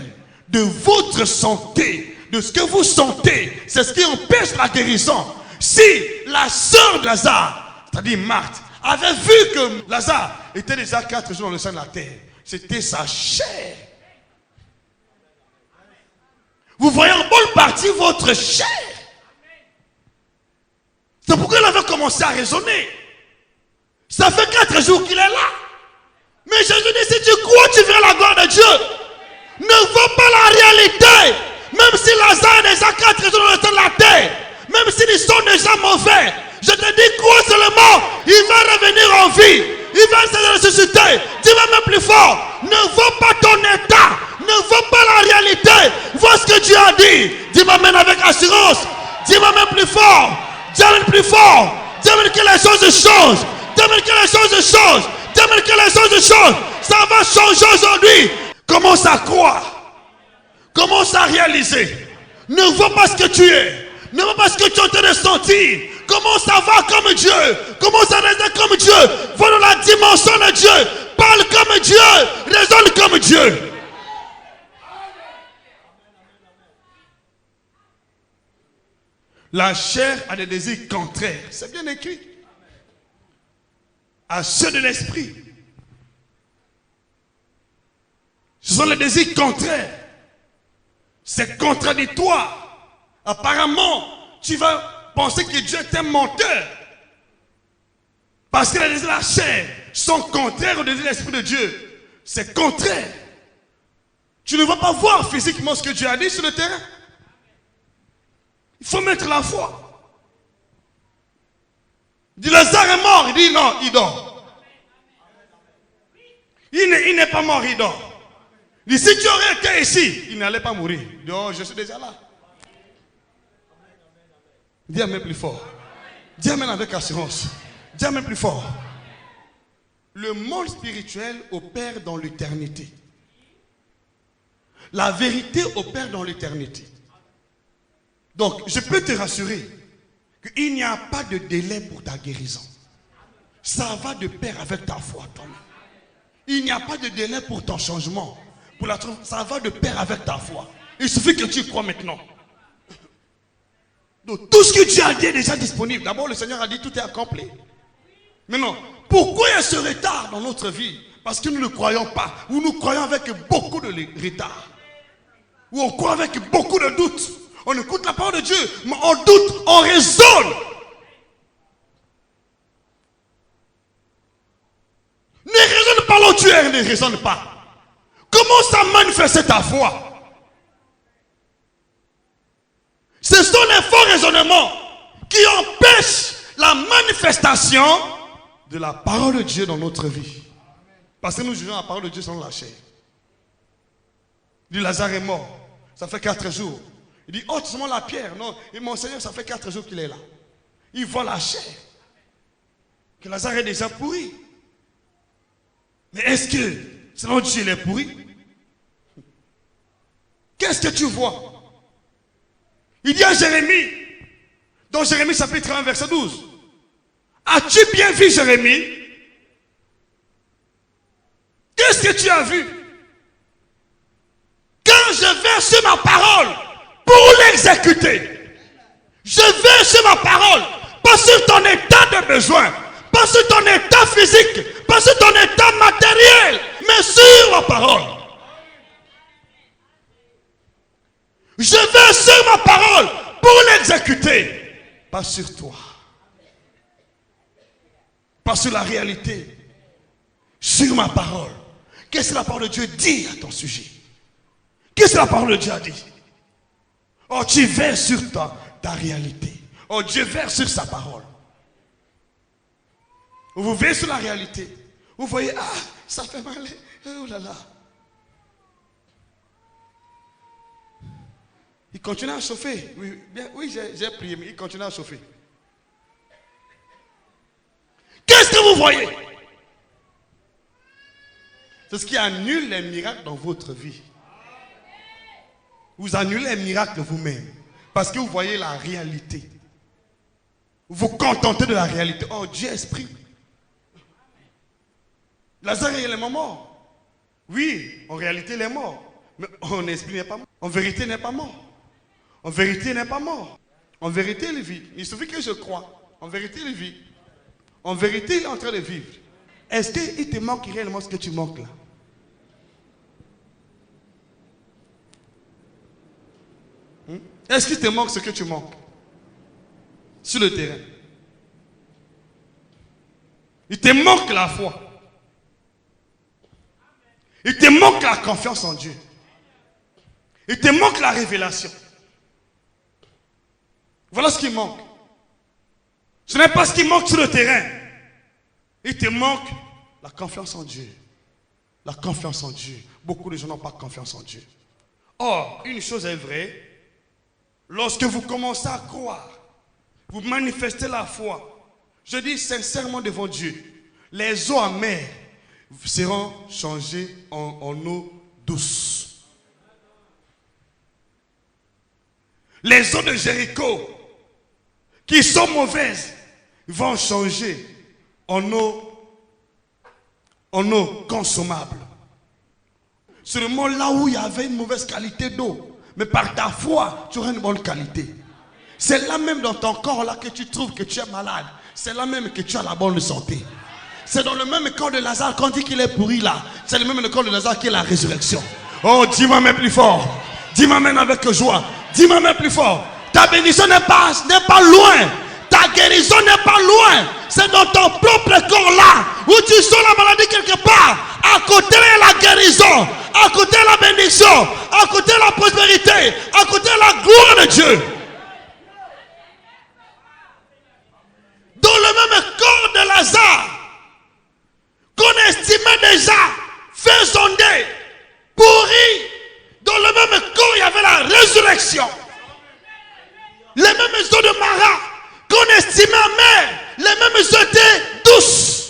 de votre santé, de ce que vous sentez. C'est ce qui empêche la guérison. Si la sœur de Lazare, c'est-à-dire Marthe, avait vu que Lazare était déjà 4 jours dans le sein de la terre, c'était sa chair. Vous voyez en bonne partie votre chair. C'est pourquoi elle avait commencé à raisonner. Ça fait 4 jours qu'il est là. Mais Jésus dit, si tu crois, tu verras la gloire de Dieu. Ne vois pas la réalité. Même si Lazare est déjà 4 jours dans le sein de la terre, même s'ils sont déjà mauvais, je te dis, crois seulement, il va revenir en vie. Il va se ressusciter. Dis-moi même plus fort. Ne vois pas ton état. Ne vois pas la réalité. Vois ce que Dieu a dit. Dis-moi même avec assurance. Dis-moi même plus fort. Dis-moi même plus fort. Dis-moi que les choses changent. Dis-moi que les choses changent. Dis-moi que les choses changent. Ça va changer aujourd'hui. Commence à croire. Commence à réaliser. Ne vois pas ce que tu es. Ne vois pas ce que tu es en train de sentir. Commence à voir comme Dieu. Commence à raisonner comme Dieu. Va dans la dimension de Dieu. Parle comme Dieu. Raisonne comme Dieu. La chair a des désirs contraires. C'est bien écrit. À ceux de l'esprit. Ce sont les désirs contraires. C'est contradictoire. Apparemment, tu vas penser que Dieu est un menteur. Parce que les désirs de la chair sont contraires aux désirs de l'esprit de Dieu. C'est contraire. Tu ne vas pas voir physiquement ce que Dieu a dit sur le terrain. Il faut mettre la foi. Il dit Lazare est mort. Il dit non, il dort. Il n'est pas mort, il dort. Il dit si tu aurais été ici, il n'allait pas mourir. Il dit oh, je suis déjà là. Dis amen plus fort. Dis amen avec assurance. Dis amen plus fort. Le monde spirituel opère dans l'éternité. La vérité opère dans l'éternité. Donc, je peux te rassurer qu'il n'y a pas de délai pour ta guérison. Ça va de pair avec ta foi, toi-même. Il n'y a pas de délai pour ton changement. Ça va de pair avec ta foi. Il suffit que tu crois maintenant. Donc, tout ce que Dieu a dit est déjà disponible. D'abord, le Seigneur a dit tout est accompli. Maintenant, pourquoi il y a ce retard dans notre vie? Parce que nous ne croyons pas. Ou nous croyons avec beaucoup de retard. Ou on croit avec beaucoup de doutes. On écoute la parole de Dieu, mais on doute, on raisonne. Ne raisonne pas là où tu es, ne raisonne pas. Commence à manifester ta foi. Ce sont les faux raisonnements qui empêchent la manifestation de la parole de Dieu dans notre vie. Parce que nous jugeons la parole de Dieu selon la chair. Il dit Lazare est mort, ça fait 4 jours. Il dit, oh, seulement la pierre. Non, et mon Seigneur, ça fait 4 jours qu'il est là. Il voit la chair. Que Lazare est déjà pourri. Mais est-ce que, selon Dieu, il est pourri? Qu'est-ce que tu vois? Il dit à Jérémie, dans Jérémie chapitre 1, verset 12. As-tu bien vu Jérémie? Qu'est-ce que tu as vu? Quand je vais sur ma parole, pour l'exécuter, je vais sur ma parole, pas sur ton état de besoin, pas sur ton état physique, pas sur ton état matériel, mais sur ma parole. Je vais sur ma parole pour l'exécuter, pas sur toi, pas sur la réalité, sur ma parole. Qu'est-ce que la parole de Dieu dit à ton sujet? Qu'est-ce que la parole de Dieu a dit? Oh, tu verses sur ta réalité. Oh, Dieu verse sur sa parole. Vous verrez sur la réalité. Vous voyez, ah, ça fait mal. Oh là là. Il continue à chauffer. Oui, bien, oui, j'ai prié, mais il continue à chauffer. Qu'est-ce que vous voyez? C'est ce qui annule les miracles dans votre vie. Vous annulez les miracles vous-même. Parce que vous voyez la réalité. vous contentez de la réalité. Oh, Dieu est esprit. Lazare, il est mort. Oui, en réalité, il est mort. Mais en esprit, il n'est pas mort. En vérité, il n'est pas mort. En vérité, il n'est pas mort. En vérité, il vit. Il suffit que je crois. En vérité, il vit. En vérité, il est en train de vivre. Est-ce qu'il te manque réellement ce que tu manques là? Est-ce qu'il te manque ce que tu manques sur le terrain? Il te manque la foi. Il te manque la confiance en Dieu. Il te manque la révélation. Voilà ce qui manque. Ce n'est pas ce qui manque sur le terrain. Il te manque la confiance en Dieu. La confiance en Dieu. Beaucoup de gens n'ont pas confiance en Dieu. Or, une chose est vraie. Lorsque vous commencez à croire, vous manifestez la foi. Je dis sincèrement devant Dieu, les eaux amères seront changées en eau douce. Les eaux de Jéricho, qui sont mauvaises, vont changer en eau consommable. Seulement là où il y avait une mauvaise qualité d'eau, mais par ta foi, tu auras une bonne qualité. C'est là même dans ton corps là que tu trouves que tu es malade. C'est là même que tu as la bonne santé. C'est dans le même corps de Lazare qu'on dit qu'il est pourri là. C'est le même corps de Lazare qui est la résurrection. Oh, dis-moi même plus fort. Dis-moi même avec joie. Dis-moi même plus fort. Ta bénédiction n'est pas loin. Ta guérison n'est pas loin. C'est dans ton propre corps là où tu sens la maladie quelque part. À côté de la guérison, à côté de la bénédiction, à côté de la prospérité, à côté de la gloire de Dieu. Dans le même corps de Lazare, qu'on estimait déjà fait sonder, pourri, dans le même corps il y avait la résurrection. Les mêmes eaux de Mara, qu'on estimait amères, les mêmes eaux étaient douces.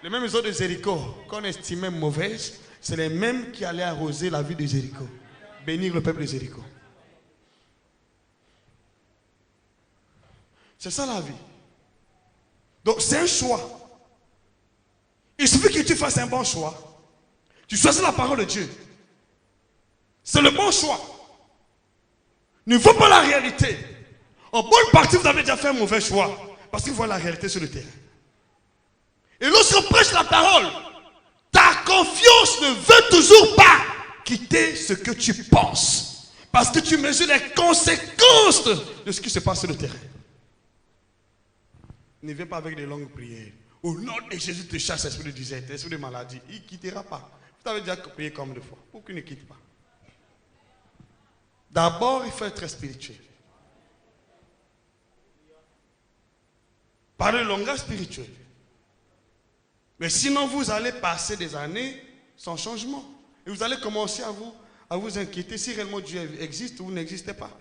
Les mêmes eaux de Jéricho, qu'on estimait mauvaises, c'est les mêmes qui allaient arroser la vie de Jéricho. Bénir le peuple de Jéricho. C'est ça la vie. Donc c'est un choix. Il suffit que tu fasses un bon choix. Tu choisis la parole de Dieu. C'est le bon choix. Ne vois pas la réalité. En bonne partie, vous avez déjà fait un mauvais choix. Parce que vous voyez la réalité sur le terrain. Et lorsqu'on prêche la parole, ta confiance ne veut toujours pas quitter ce que tu penses. Parce que tu mesures les conséquences de ce qui se passe sur le terrain. Ne viens pas avec des longues prières. Au nom de Jésus, te chasse l'esprit de disette, l'esprit de maladie. Il ne quittera pas. Vous avez déjà prié comme deux fois. Pourquoi il ne quitte pas? D'abord, il faut être spirituel. Par le langage spirituel. Mais sinon, vous allez passer des années sans changement. Et vous allez commencer à vous inquiéter si réellement Dieu existe ou n'existe pas.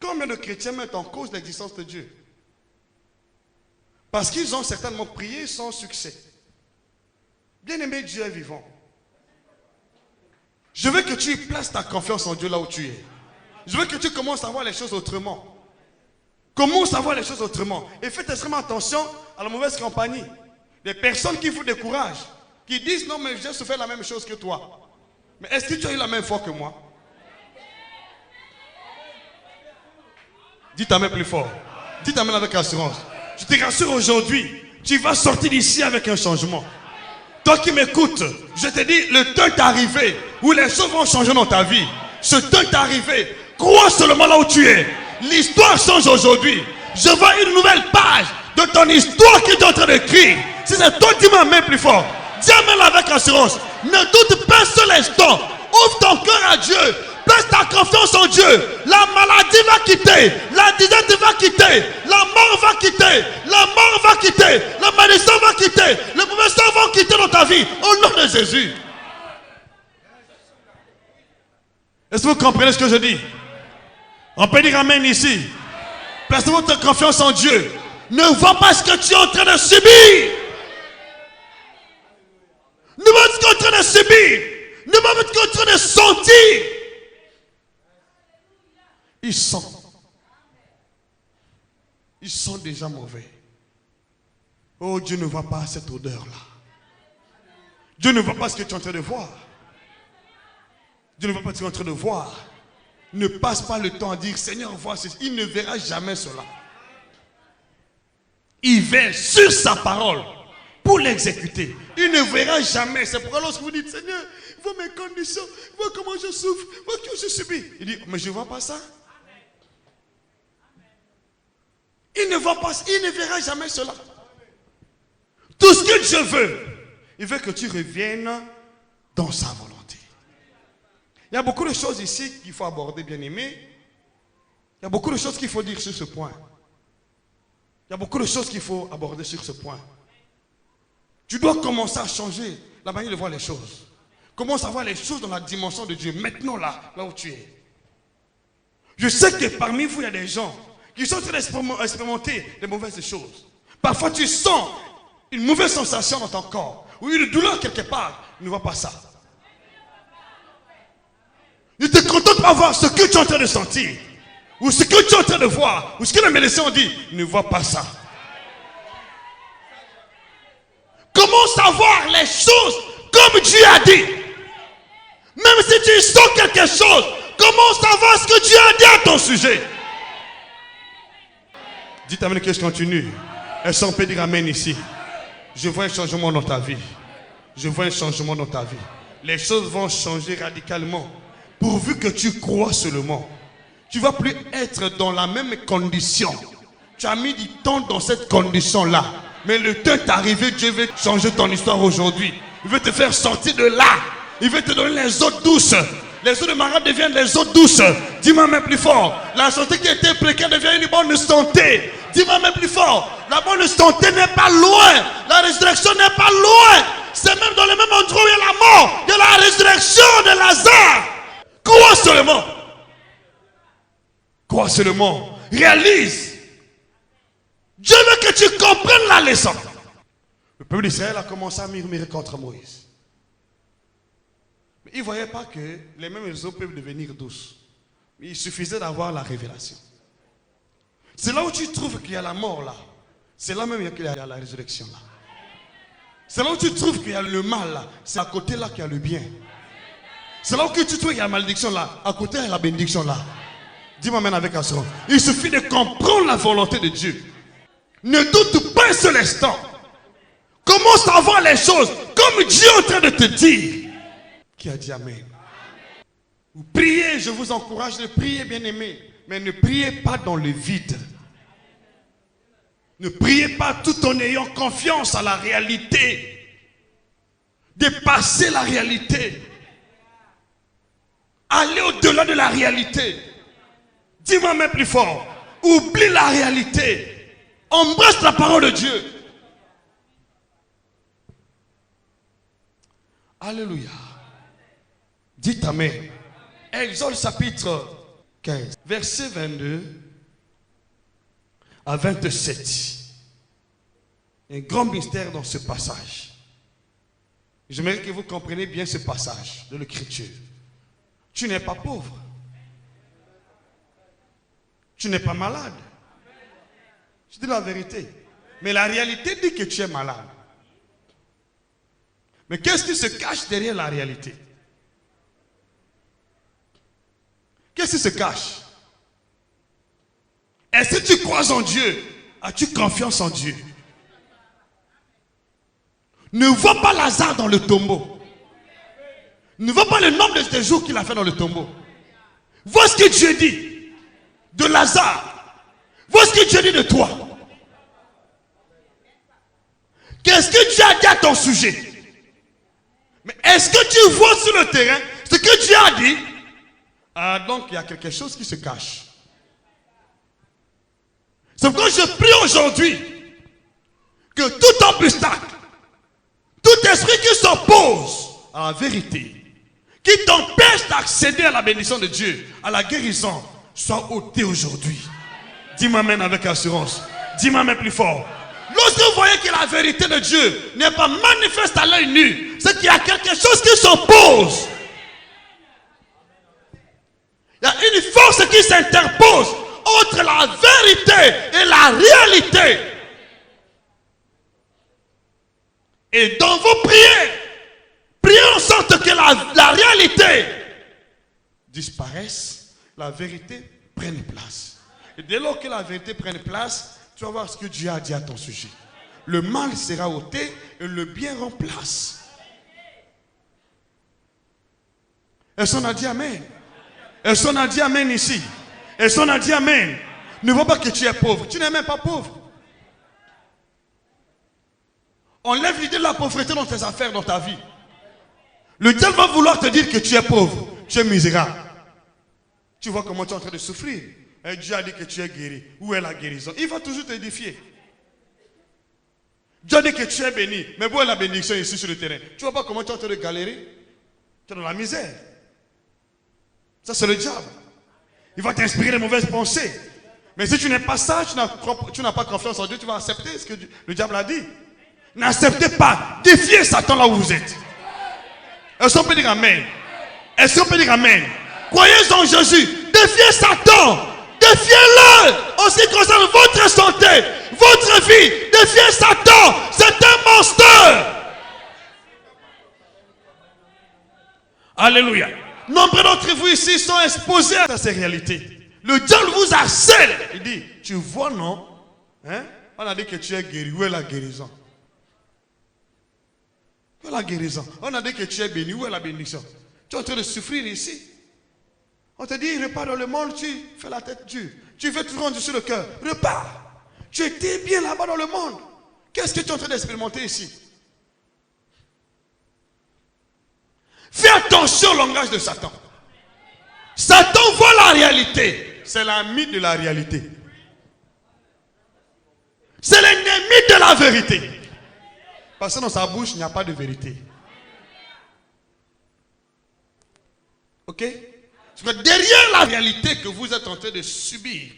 Combien de chrétiens mettent en cause l'existence de Dieu? Parce qu'ils ont certainement prié sans succès. Bien-aimé, Dieu est vivant. Je veux que tu places ta confiance en Dieu là où tu es. Je veux que tu commences à voir les choses autrement. Commence à voir les choses autrement. Et faites extrêmement attention à la mauvaise compagnie. Des personnes qui vous découragent. Qui disent non mais j'ai souffert la même chose que toi. Mais est-ce que tu as eu la même foi que moi? Dis ta main plus fort. Dis ta main avec assurance. Je te rassure aujourd'hui, tu vas sortir d'ici avec un changement. Toi qui m'écoutes, je te dis, le temps est arrivé où les choses vont changer dans ta vie. Ce temps est arrivé. Crois seulement là où tu es. L'histoire change aujourd'hui. Je vois une nouvelle page de ton histoire qui est en train d'écrire. Si c'est toi, dis ma main plus fort. Dis Amen avec assurance. Ne doute pas sur l'instant. Ouvre ton cœur à Dieu. Place ta confiance en Dieu. La maladie va quitter. La disette va quitter. La mort va quitter. La mort va quitter. La malédiction va quitter. Les mauvais sorts vont quitter dans ta vie. Au nom de Jésus. Est-ce que vous comprenez ce que je dis? On peut dire Amen ici. Placez votre confiance en Dieu. Ne vois pas ce que tu es en train de subir. Ne vois pas ce que tu es en train de subir. Ne vois pas ce que tu es en train de sentir. Il sent. ils sont déjà mauvais. Oh, Dieu ne voit pas cette odeur-là. Dieu ne voit pas ce que tu es en train de voir. Dieu ne voit pas ce que tu es en train de voir. Ne passe pas le temps à dire, Seigneur, vois ceci. Il ne verra jamais cela. Il veille sur sa parole pour l'exécuter. Il ne verra jamais. C'est pourquoi lorsque vous dites, Seigneur, vois mes conditions, vois comment je souffre, vois ce que je subis. Il dit, mais je ne vois pas ça. Il ne voit pas, il ne verra jamais cela. Tout ce que Dieu veut, il veut que tu reviennes dans sa volonté. Il y a beaucoup de choses ici qu'il faut aborder, bien-aimés. Il y a beaucoup de choses qu'il faut dire sur ce point. Il y a beaucoup de choses qu'il faut aborder sur ce point. Tu dois commencer à changer la manière de voir les choses. Commence à voir les choses dans la dimension de Dieu. Maintenant là où tu es. Je sais que parmi vous, il y a des gens qui sont en train d'expérimenter des mauvaises choses. Parfois, tu sens une mauvaise sensation dans ton corps. Ou une douleur quelque part. Ne vois pas ça. Ne te contente pas de voir ce que tu es en train de sentir. Ou ce que tu es en train de voir. Ou ce que les médecins ont dit. Ne vois pas ça. Commence à voir les choses comme Dieu a dit. Même si tu sens quelque chose, commence à voir ce que Dieu a dit à ton sujet. Dites amen que je continue. Est-ce qu'on peut dire amen ici? Je vois un changement dans ta vie. Je vois un changement dans ta vie. Les choses vont changer radicalement. Pourvu que tu crois seulement. Tu ne vas plus être dans la même condition. Tu as mis du temps dans cette condition-là. Mais le temps est arrivé, Dieu veut changer ton histoire aujourd'hui. Il veut te faire sortir de là. Il veut te donner les eaux douces. Les eaux de Mara deviennent les eaux douces. Dis-moi même plus fort. La santé qui était précaire devient une bonne santé. Dis-moi même plus fort. La bonne santé n'est pas loin. La résurrection n'est pas loin. C'est même dans le même endroit où il y a la mort. Il y a la résurrection de Lazare. Crois seulement. Crois seulement. Réalise. Dieu veut que tu comprennes la leçon. Le peuple d'Israël a commencé à murmurer contre Moïse. Mais il ne voyait pas que les mêmes eaux peuvent devenir douces. Mais il suffisait d'avoir la révélation. C'est là où tu trouves qu'il y a la mort là. C'est là même qu'il y a la résurrection là. C'est là où tu trouves qu'il y a le mal là. C'est à côté là qu'il y a le bien. C'est là où tu trouves qu'il y a la malédiction là. À côté il y a la bénédiction là. Dis-moi maintenant avec assurance. Il suffit de comprendre la volonté de Dieu. Ne doute pas un seul instant. Commence à voir les choses comme Dieu est en train de te dire. Qui a dit amen? Vous priez, je vous encourage de prier, bien-aimés. Mais ne priez pas dans le vide. Ne priez pas tout en ayant confiance à la réalité. Dépassez la réalité. Allez au-delà de la réalité. Dis-moi même plus fort. Oublie la réalité. Embrasse la parole de Dieu. Alléluia. Dites amen. Exode chapitre 15, verset 22 à 27. Un grand mystère dans ce passage. J'aimerais que vous compreniez bien ce passage de l'Écriture. Tu n'es pas pauvre. Tu n'es pas malade. Je dis la vérité. Mais la réalité dit que tu es malade. Mais qu'est-ce qui se cache derrière la réalité? Qu'est-ce qui se cache? Est-ce que tu crois en Dieu? As-tu confiance en Dieu? Ne vois pas Lazare dans le tombeau. Ne vois pas le nombre de jours qu'il a fait dans le tombeau. Vois ce que Dieu dit de Lazare. Vois ce que Dieu dit de toi. Qu'est-ce que Dieu a dit à ton sujet? Mais est-ce que tu vois sur le terrain ce que Dieu a dit? Ah, donc il y a quelque chose qui se cache. C'est pourquoi je prie aujourd'hui que tout obstacle, tout esprit qui s'oppose à la vérité, qui t'empêche d'accéder à la bénédiction de Dieu, à la guérison, soit ôté aujourd'hui. Dis-moi amen avec assurance. Dis-moi amen plus fort. Lorsque vous voyez que la vérité de Dieu n'est pas manifeste à l'œil nu, c'est qu'il y a quelque chose qui s'oppose. Il y a une force qui s'interpose entre la vérité et la réalité. Et dans vos prières, priez en sorte que la réalité disparaisse, la vérité prenne place. Et dès lors que la vérité prenne place, tu vas voir ce que Dieu a dit à ton sujet. Le mal sera ôté et le bien remplace. Est-ce qu'on a dit Amen? Est-ce qu'on a dit Amen ici? Est-ce qu'on a dit Amen? Ne vois pas que tu es pauvre. Tu n'es même pas pauvre. Enlève l'idée de la pauvreté dans tes affaires, dans ta vie. Le diable va vouloir te dire que tu es pauvre. Tu es misérable. Tu vois comment tu es en train de souffrir. Et Dieu a dit que tu es guéri. Où est la guérison? Il va toujours te défier. Dieu a dit que tu es béni. Mais où est la bénédiction ici sur le terrain? Tu vois pas comment tu es en train de galérer? Tu es dans la misère. Ça, c'est le diable. Il va t'inspirer les mauvaises pensées. Mais si tu n'es pas ça, tu n'as pas confiance en Dieu, tu vas accepter ce que le diable a dit. N'acceptez pas. Défiez Satan là où vous êtes. Est-ce qu'on peut dire Amen? Est-ce qu'on peut dire Amen? Croyez en Jésus. Défiez Satan. Défiez-le. En ce qui concerne votre santé, votre vie. Défiez Satan. C'est un monstre. Alléluia. Nombreux d'entre vous ici sont exposés à ces réalités. Le diable vous harcèle. Il dit, tu vois non? Hein? On a dit que tu es guéri. Où est la guérison? Où est la guérison? On a dit que tu es béni. Où est la bénédiction? Tu es en train de souffrir ici. On te dit, repars dans le monde, tu fais la tête dure. Tu veux te rendre sur le cœur. Repars. Tu étais bien là-bas dans le monde. Qu'est-ce que tu es en train d'expérimenter ici? Fais attention au langage de Satan. Satan voit la réalité. C'est l'ami de la réalité. C'est l'ennemi de la vérité. Parce que dans sa bouche, il n'y a pas de vérité. Ok? Parce que derrière la réalité que vous êtes en train de subir,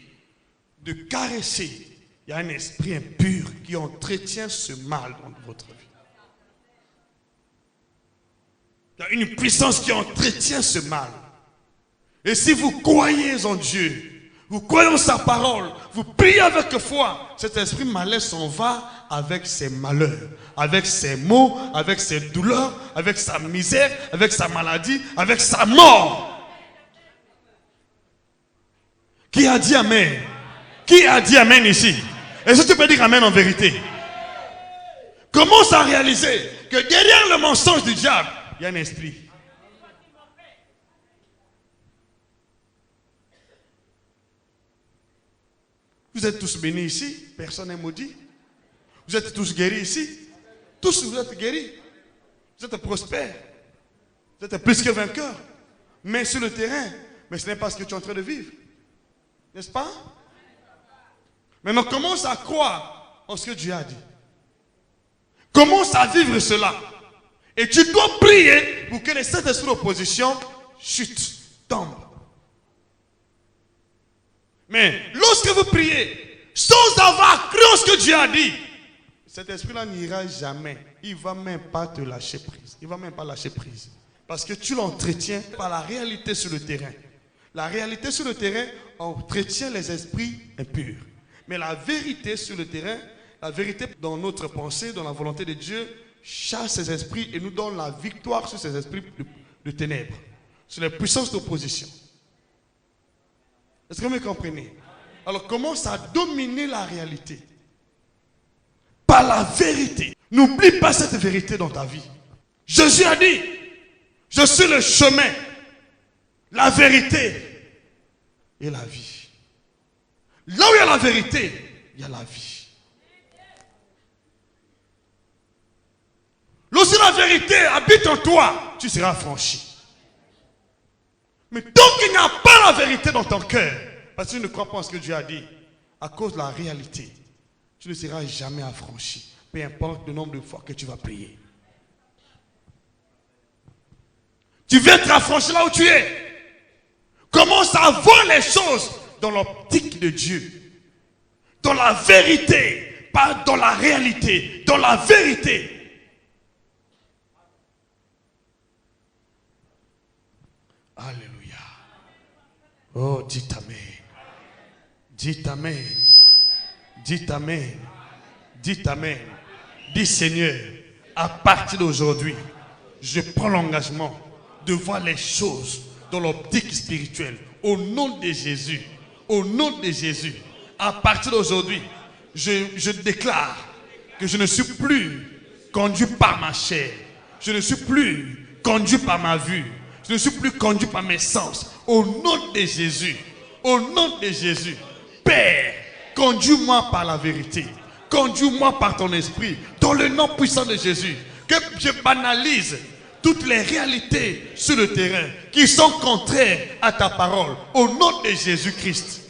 de caresser, il y a un esprit impur qui entretient ce mal dans votre vie. Il y a une puissance qui entretient ce mal. Et si vous croyez en Dieu, vous croyez en sa parole, vous priez avec foi, cet esprit malin s'en va avec ses malheurs, avec ses maux, avec ses douleurs, avec sa misère, avec sa maladie, avec sa mort. Qui a dit Amen? Qui a dit Amen ici? Est-ce que tu peux dire Amen en vérité? Commence à réaliser que derrière le mensonge du diable, il y a un esprit. Vous êtes tous bénis ici, personne n'est maudit. Vous êtes tous guéris ici. Tous vous êtes guéris. Vous êtes prospères. Vous êtes plus que vainqueurs. Mais sur le terrain, mais ce n'est pas ce que tu es en train de vivre. N'est-ce pas? Maintenant, commence à croire en ce que Dieu a dit. Commence à vivre cela. Et tu dois prier pour que les sept esprits d'opposition chutent, tombent. Mais lorsque vous priez, sans avoir cru en ce que Dieu a dit, cet esprit-là n'ira jamais. Il ne va même pas te lâcher prise. Il ne va même pas lâcher prise. Parce que tu l'entretiens par la réalité sur le terrain. La réalité sur le terrain entretient les esprits impurs. Mais la vérité sur le terrain, la vérité dans notre pensée, dans la volonté de Dieu, chasse ces esprits et nous donne la victoire sur ces esprits de ténèbres, sur les puissances d'opposition. Est-ce que vous me comprenez? Alors commence à dominer la réalité par la vérité. N'oublie pas cette vérité dans ta vie. Jésus a dit, je suis le chemin, la vérité et la vie. Là où il y a la vérité, il y a la vie. Lorsque la vérité habite en toi, tu seras affranchi. Mais tant qu'il n'y a pas la vérité dans ton cœur, parce que tu ne crois pas en ce que Dieu a dit, à cause de la réalité, tu ne seras jamais affranchi. Peu importe le nombre de fois que tu vas prier. Tu veux être affranchi là où tu es. Commence à voir les choses dans l'optique de Dieu. Dans la vérité, pas dans la réalité, dans la vérité. Alléluia. Oh, dites Amen. Dites Amen. Dites Amen. Dites Amen. Dis Seigneur, à partir d'aujourd'hui, je prends l'engagement de voir les choses dans l'optique spirituelle. Au nom de Jésus. Au nom de Jésus. À partir d'aujourd'hui, je déclare que je ne suis plus conduit par ma chair. Je ne suis plus conduit par ma vue. Je ne suis plus conduit par mes sens. Au nom de Jésus. Au nom de Jésus. Père, conduis-moi par la vérité. Conduis-moi par ton esprit. Dans le nom puissant de Jésus. Que je banalise toutes les réalités sur le terrain qui sont contraires à ta parole. Au nom de Jésus-Christ.